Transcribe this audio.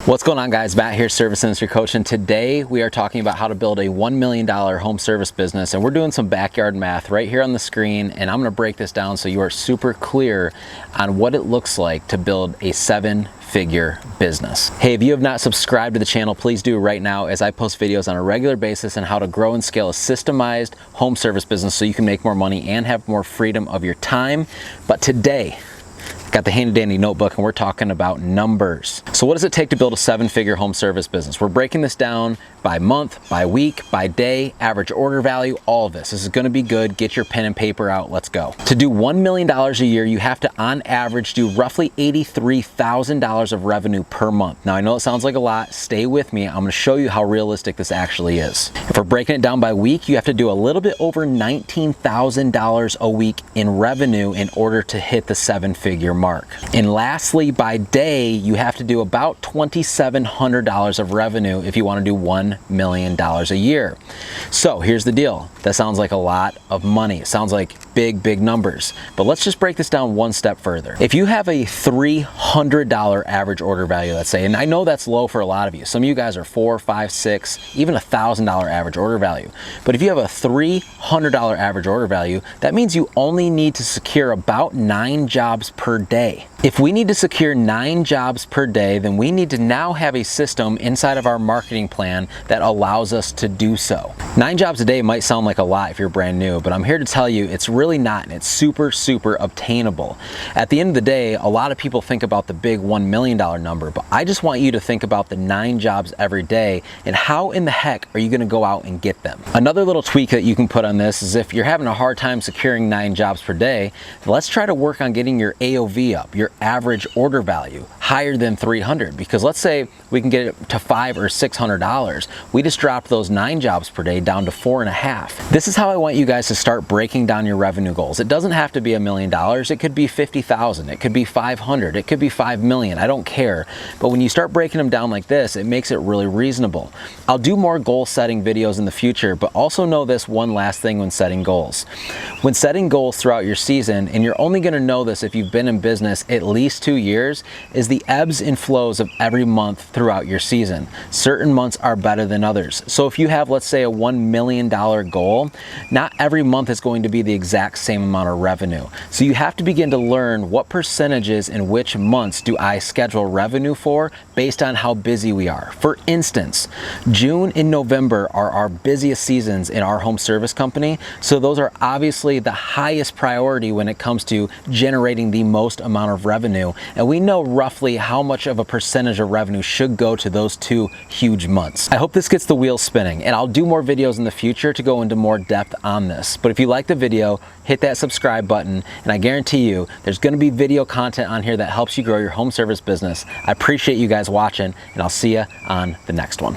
What's going on, guys? Matt here, Service Industry Coach, and today we are talking about how to build a $1 million home service business, and we're doing some backyard math right here on the screen, and I'm going to break this down so you are super clear on what it looks like to build a seven-figure business. Hey, if you have not subscribed to the channel, please do right now, as I post videos on a regular basis on how to grow and scale a systemized home service business so you can make more money and have more freedom of your time. But today, got the handy dandy notebook and we're talking about numbers. So what does it take to build a seven-figure home service business? We're breaking this down by month, by week, by day, average order value, all of this. This is gonna be good. Get your pen and paper out, let's go. To do $1 million a year, you have to on average do roughly $83,000 of revenue per month. Now I know it sounds like a lot, stay with me. I'm gonna show you how realistic this actually is. If we're breaking it down by week, you have to do a little bit over $19,000 a week in revenue in order to hit the seven-figure mark. And lastly, by day, you have to do about $2,700 of revenue if you want to do $1 million a year. So here's the deal. That sounds like a lot of money. It sounds like big numbers. But let's just break this down one step further. If you have a $300 average order value, let's say, and I know that's low for a lot of you. Some of you guys are $400, $500, $600, even $1,000 average order value. But if you have a $300 average order value, that means you only need to secure about 9 jobs per day. If we need to secure 9 jobs per day, then we need to now have a system inside of our marketing plan that allows us to do so. 9 jobs a day might sound like a lot if you're brand new, but I'm here to tell you it's really not, and it's super obtainable. At the end of the day, a lot of people think about the big $1 million number, but I just want you to think about the 9 jobs every day and how in the heck are you gonna go out and get them. Another little tweak that you can put on this is if you're having a hard time securing 9 jobs per day, let's try to work on getting your AOV up, your average order value, higher than 300, because let's say we can get it to $500 or $600. We just dropped those 9 jobs per day down to 4.5. This is how I want you guys to start breaking down your revenue goals. It doesn't have to be $1 million. It could be 50,000. It could be 500. It could be 5 million. I don't care. But when you start breaking them down like this, it makes it really reasonable. I'll do more goal setting videos in the future, but also know this one last thing when setting goals. When setting goals throughout your season, and you're only gonna know this if you've been in business at least 2 years, is the ebbs and flows of every month throughout your season. Certain months are better than others. So if you have, let's say, a $1 million goal, not every month is going to be the exact same amount of revenue. So you have to begin to learn what percentages in which months do I schedule revenue for based on how busy we are. For instance, June and November are our busiest seasons in our home service company. So those are obviously the highest priority when it comes to generating the most amount of revenue. And we know roughly how much of a percentage of revenue should go to those 2 huge months. I hope this gets the wheels spinning, and I'll do more videos in the future to go into more depth on this. But if you like the video, hit that subscribe button, and I guarantee you there's going to be video content on here that helps you grow your home service business. I appreciate you guys watching, and I'll see you on the next one.